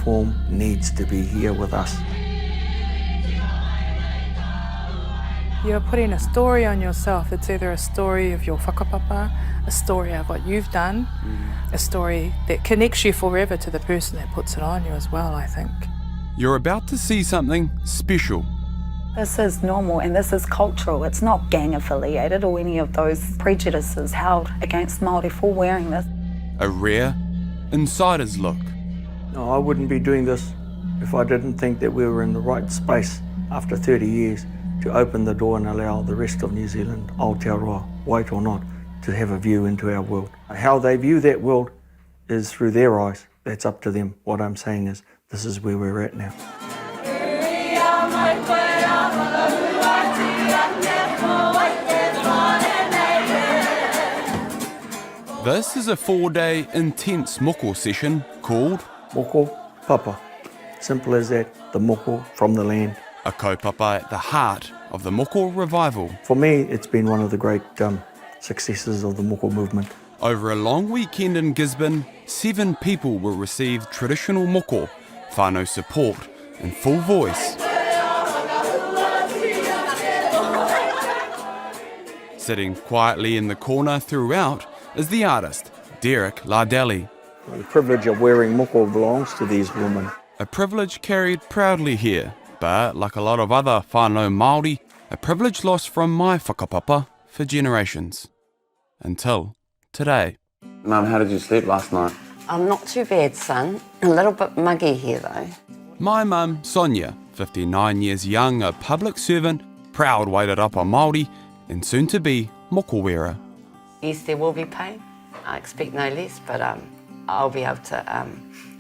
form needs to be here with us. You're putting a story on yourself. It's either a story of your whakapapa, a story of what you've done, a story that connects you forever to the person that puts it on you as well, I think. You're about to see something special. This is normal and this is cultural. It's not gang affiliated or any of those prejudices held against Māori for wearing this. A rare insider's look. No, I wouldn't be doing this if I didn't think that we were in the right space after 30 years to open the door and allow the rest of New Zealand, Aotearoa, white or not, to have a view into our world. How they view that world is through their eyes. That's up to them. What I'm saying is, this is where we're at now. This is a 4-day intense Moko session called Moko Papa. Simple as that, the Moko from the land. a kaupapa at the heart of the Moko revival. For me, it's been one of the great successes of the Moko movement. Over a long weekend in Gisborne, 7 people will receive traditional Moko, whānau support, in full voice. Sitting quietly in the corner throughout is the artist, Derek Lardeli. The privilege of wearing Moko belongs to these women. A privilege carried proudly here, but like a lot of other whānau Māori, a privilege lost from my whakapapa for generations. Until today. Mum, how did you sleep last night? Not too bad, son. A little bit muggy here, though. My mum, Sonia, 59 years young, a public servant, proud Wairarapa Māori, and soon to be Moko wearer. Yes, there will be pain. I expect no less, but I'll be able to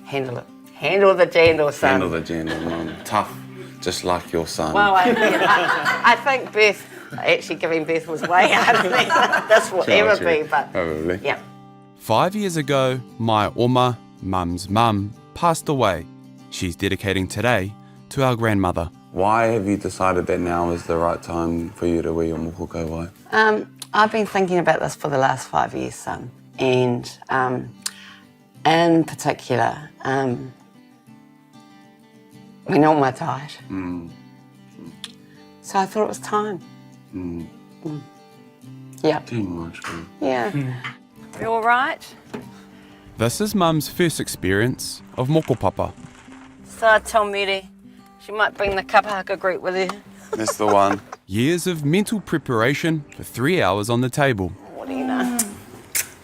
handle it. Handle the jandal, son. Handle the jandal, Mum. Tough, just like your son. Well, I think birth, actually giving birth was way harder than this will ever be, but probably. Yeah. 5 years ago, my oma, mum's mum, passed away. She's dedicating today to our grandmother. Why have you decided that now is the right time for you to wear your moko kauae? I've been thinking about this for the last 5 years, son, and in particular, we're on my diet. So I thought it was time. Yeah. Too much, girl. Yeah. You all right? This is mum's first experience of moko papa. So I tell Mary she might bring the kapahaka group with her. That's the one. Years of mental preparation for 3 hours on the table. What do you know?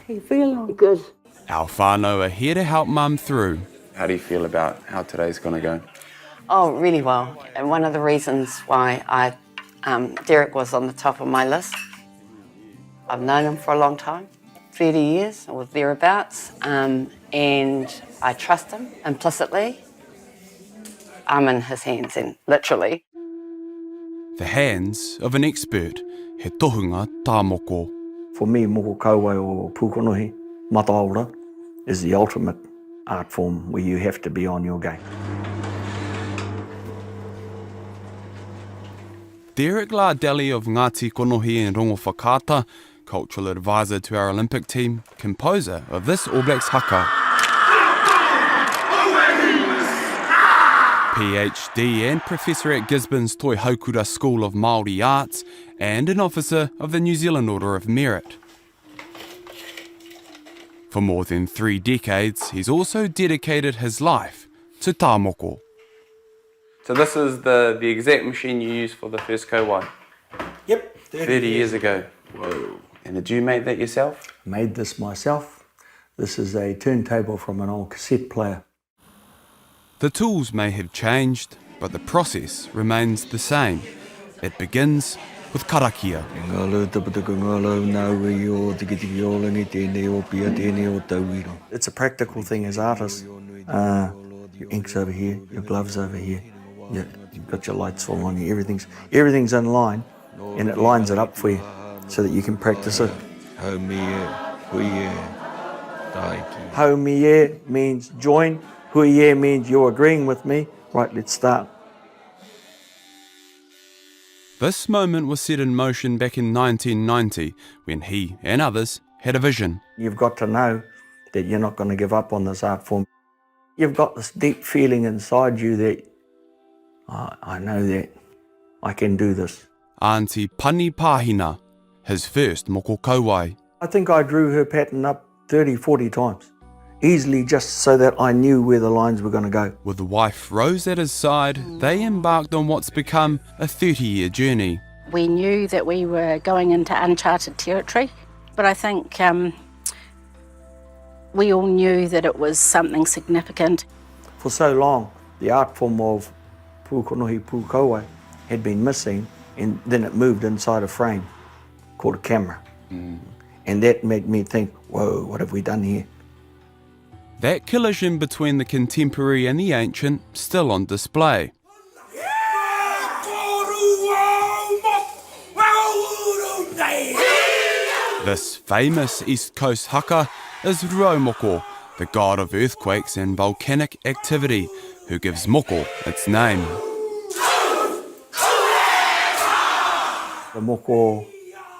You feeling good? Our whānau are here to help mum through. How do you feel about how today's going to go? Oh, really well. And one of the reasons why Derek was on the top of my list, I've known him for a long time, 30 years or thereabouts, and I trust him implicitly. I'm in his hands, and literally. The hands of an expert, he tohunga tā moko. For me, moko kauae or pukonohi, Mataora, is the ultimate art form where you have to be on your game. Derek Lardeli of Ngāti Konohi and Rongo Whakaata, cultural advisor to our Olympic team, composer of this All Blacks haka. PhD and professor at Gisborne's Toi Haukura School of Māori Arts and an officer of the New Zealand Order of Merit. For more than 3 decades, he's also dedicated his life to tā moko. So this is the exact machine you used for the first kauae? Yep. 30 years ago. Whoa. And did you make that yourself? Made this myself. This is a turntable from an old cassette player. The tools may have changed, but the process remains the same. It begins with karakia. It's a practical thing as artists. Your ink's over here, your gloves over here. You've got your lights all on you. Everything's in line, and it lines it up for you so that you can practice it. Haumie means join. Huie means you're agreeing with me. Right, let's start. This moment was set in motion back in 1990 when he and others had a vision. You've got to know that you're not going to give up on this art form. You've got this deep feeling inside you that I know that I can do this. Auntie Pani Pāhina, his first moko kauae. I think I drew her pattern up 30, 40 times, easily, just so that I knew where the lines were going to go. With the wife Rose at his side, they embarked on what's become a 30-year journey. We knew that we were going into uncharted territory, but I think we all knew that it was something significant. For so long, the art form of pūkonohi pūkauae had been missing, and then it moved inside a frame called a camera. And that made me think, whoa, what have we done here? That collision between the contemporary and the ancient still on display. This famous East Coast haka is Moko, the god of earthquakes and volcanic activity, who gives Moko its name. The Moko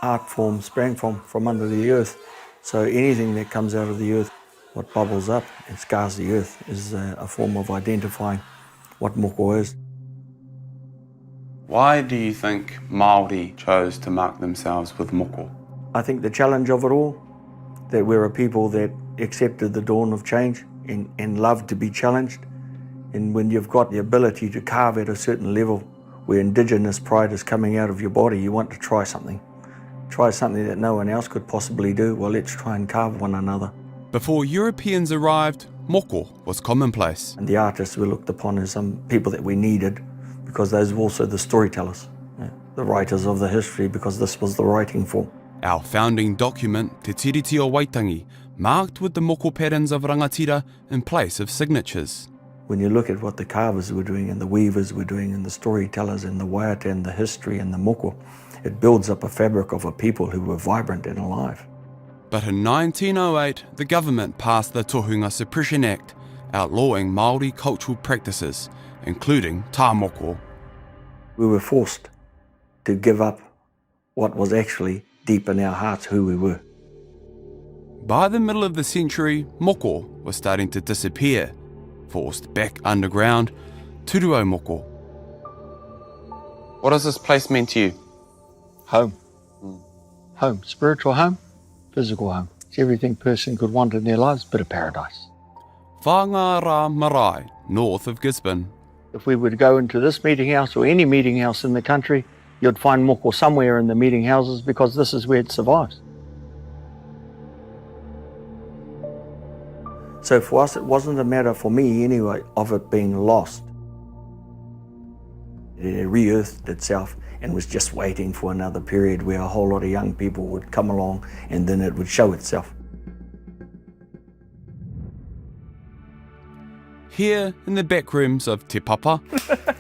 art form sprang from under the earth, so anything that comes out of the earth, what bubbles up and scars the earth, is a form of identifying what Moko is. Why do you think Māori chose to mark themselves with moko? I think the challenge of it all, that we're a people that accepted the dawn of change and love to be challenged. And when you've got the ability to carve at a certain level where indigenous pride is coming out of your body, you want to try something that no one else could possibly do. Well, let's try and carve one another. Before Europeans arrived, Moko was commonplace. And the artists were looked upon as some people that we needed, because those were also the storytellers, the writers of the history, because this was the writing form. Our founding document, Te Tiriti o Waitangi, marked with the moko patterns of rangatira in place of signatures. When you look at what the carvers were doing and the weavers were doing and the storytellers and the waiata and the history and the moko, it builds up a fabric of a people who were vibrant and alive. But in 1908, the government passed the Tohunga Suppression Act, outlawing Māori cultural practices, including tā moko. We were forced to give up what was actually deep in our hearts who we were. By the middle of the century, moko was starting to disappear, forced back underground, turuo moko. What does this place mean to you? Home. Home. Spiritual home, physical home. It's everything a person could want in their lives, but a paradise. Whangara Marae, north of Gisborne. If we were to go into this meeting house or any meeting house in the country, you'd find moko somewhere in the meeting houses, because this is where it survives. So for us, it wasn't a matter, for me anyway, of it being lost. It re-earthed itself and was just waiting for another period where a whole lot of young people would come along and then it would show itself. Here in the back rooms of Te Papa,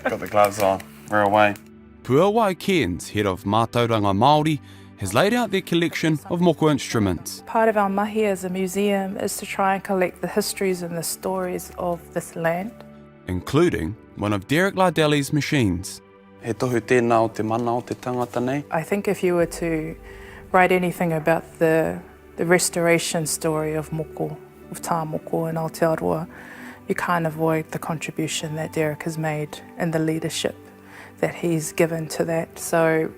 Got the gloves on. We're away. Puawai Cairns, head of Mataora Maori, has laid out their collection of moko instruments. Part of our mahi as a museum is to try and collect the histories and the stories of this land. Including one of Derek Lardeli's machines. He tohu tēnā o te mana o te tangata nei. I think if you were to write anything about the restoration story of moko, of tā moko in Aotearoa, you can't avoid the contribution that Derek has made and the leadership that he's given to that. So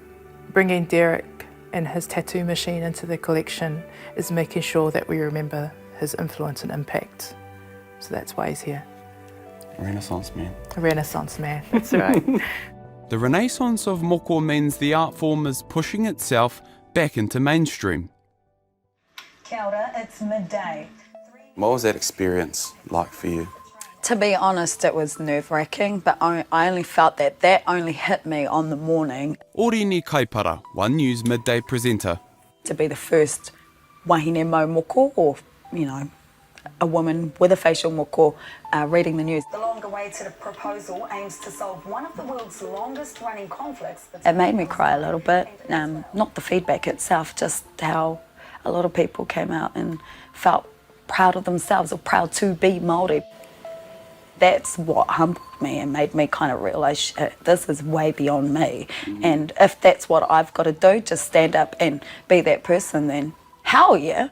bringing Derek and his tattoo machine into the collection is making sure that we remember his influence and impact. So that's why he's here. Renaissance man. A Renaissance man, that's right. The renaissance of moko means the art form is pushing itself back into mainstream. Kia ora, it's midday. What was that experience like for you? To be honest, it was nerve-wracking, but I only felt that only hit me on the morning. Orini Kaipara, One News midday presenter. To be the first wahine mau moko, or, a woman with a facial moko reading the news. The long-awaited proposal aims to solve one of the world's longest-running conflicts. It made me cry a little bit, not the feedback itself, just how a lot of people came out and felt proud of themselves or proud to be Māori. That's what humbled me and made me kind of realise, shit, this is way beyond me. And if that's what I've got to do, just stand up and be that person, then hell yeah.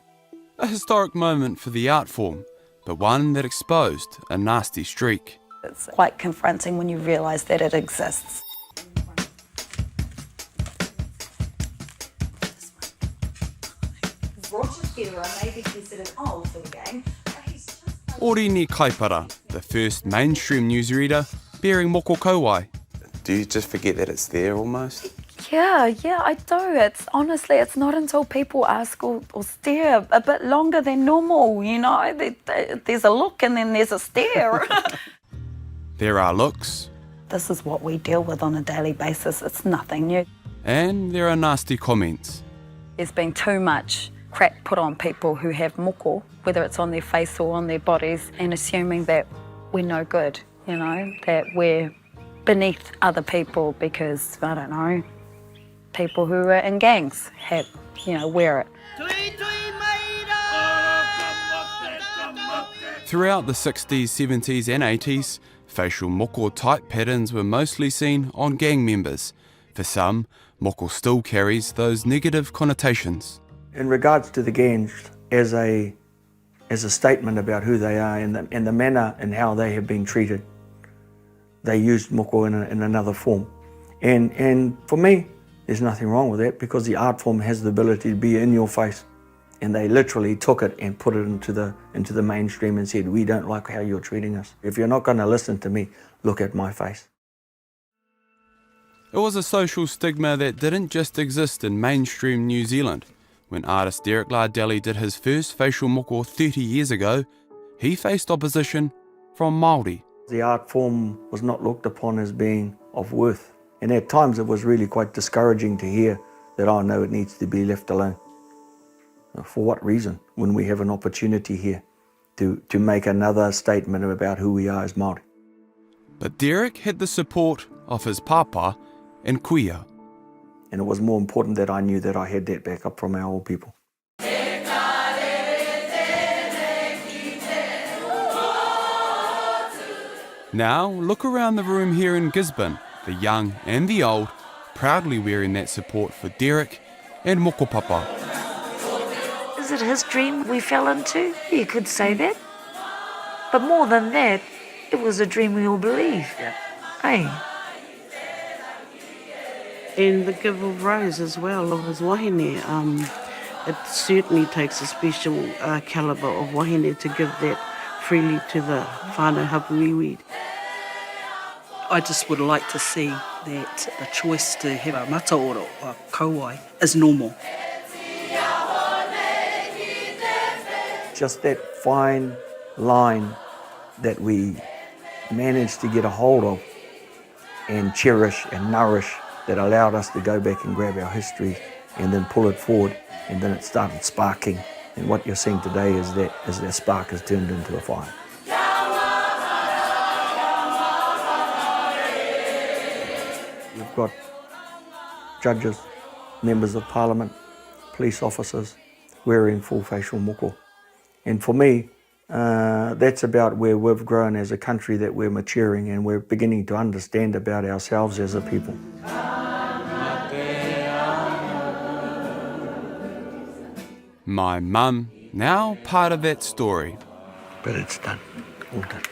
A historic moment for the art form, but one that exposed a nasty streak. It's quite confronting when you realise that it exists. Ori ni kaipara, the first mainstream newsreader bearing Moko kauae. Do you just forget that it's there almost? Yeah, I do. It's not until people ask or stare a bit longer than normal, you know. There's a look and then there's a stare. There are looks. This is what we deal with on a daily basis. It's nothing new. And there are nasty comments. There's been too much crap put on people who have moko, whether it's on their face or on their bodies, and assuming that we're no good, you know, that we're beneath other people because, I don't know, people who are in gangs wear it. Throughout the 60s, 70s and 80s, facial moko type patterns were mostly seen on gang members. For some, moko still carries those negative connotations. In regards to the gangs, as a statement about who they are and the manner and how they have been treated, they used moko in another form. And for me, there's nothing wrong with that because the art form has the ability to be in your face. And they literally took it and put it into the mainstream and said, we don't like how you're treating us. If you're not going to listen to me, look at my face. It was a social stigma that didn't just exist in mainstream New Zealand. When artist Derek Lardeli did his first facial moko 30 years ago, he faced opposition from Maori. The art form was not looked upon as being of worth. And at times it was really quite discouraging to hear that, oh no, it needs to be left alone. For what reason? When we have an opportunity here to make another statement about who we are as Māori. But Derek had the support of his papa and kuia. And it was more important that I knew that I had that backup from our old people. Now, look around the room here in Gisborne, the young and the old, proudly wearing that support for Derek and whakapapa. Is it his dream we fell into? You could say that. But more than that, it was a dream we all believe. Yeah. Hey. And the give of rose as well of his wahine. It certainly takes a special calibre of wahine to give that freely to the whānau hapuiwi. I just would like to see that the choice to have a Mataora or kauae is normal. Just that fine line that we managed to get a hold of and cherish and nourish that allowed us to go back and grab our history and then pull it forward, and then it started sparking. And what you're seeing today is that as that spark has turned into a fire. We've got judges, members of parliament, police officers wearing full facial moko. And for me, that's about where we've grown as a country, that we're maturing and we're beginning to understand about ourselves as a people. My mum, now part of that story. But it's done, all done.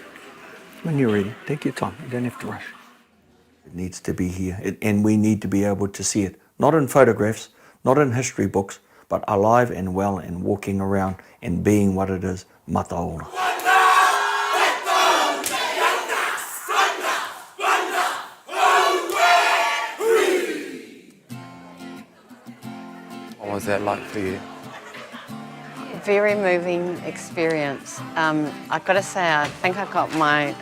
When you're ready, take your time, you don't have to rush. It needs to be here, and we need to be able to see it, not in photographs, not in history books, but alive and well and walking around and being what it is, Mataora. What was that like for you? Very moving experience. I've got to say, I think I got my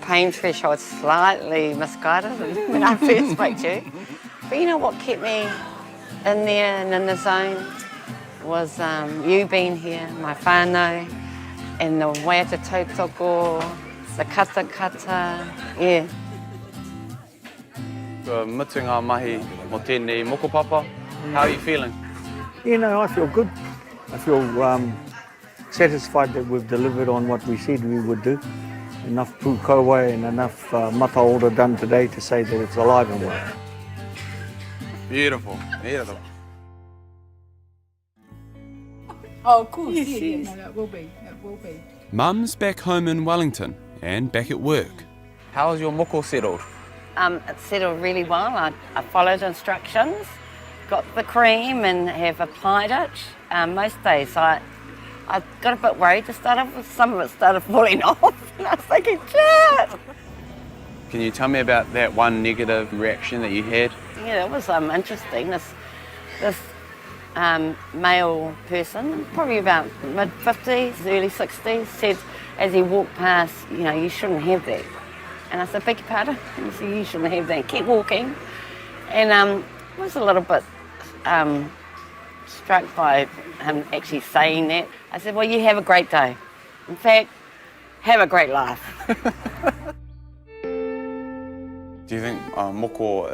pain threshold slightly misguided when I first spoke to you. But you know what kept me in there and in the zone was you being here, my whānau, and the way to tautoko, the kata kata, yeah. Mutunga mahi mo tēnei mokopapa. How are you feeling? You know, I feel good. I feel satisfied that we've delivered on what we said we would do. Enough pū kauae and enough Mataora done today to say that it's alive and well. Beautiful, beautiful. Oh, of course. Yes. No, it will be. It will be. Mum's back home in Wellington and back at work. How's your moko settled? It settled really well. I followed instructions, got the cream and have applied it. Most days I got a bit worried to start off with. Some of it started falling off and I was thinking, shit! Can you tell me about that one negative reaction that you had? Yeah, it was interesting. This male person, probably about mid-50s, early 60s, said as he walked past, you know, you shouldn't have that. And I said, beg your pardon? And he said, you shouldn't have that. Keep walking. And I was a little bit struck by him actually saying that. I said, well, you have a great day. In fact, have a great life. Do you think moko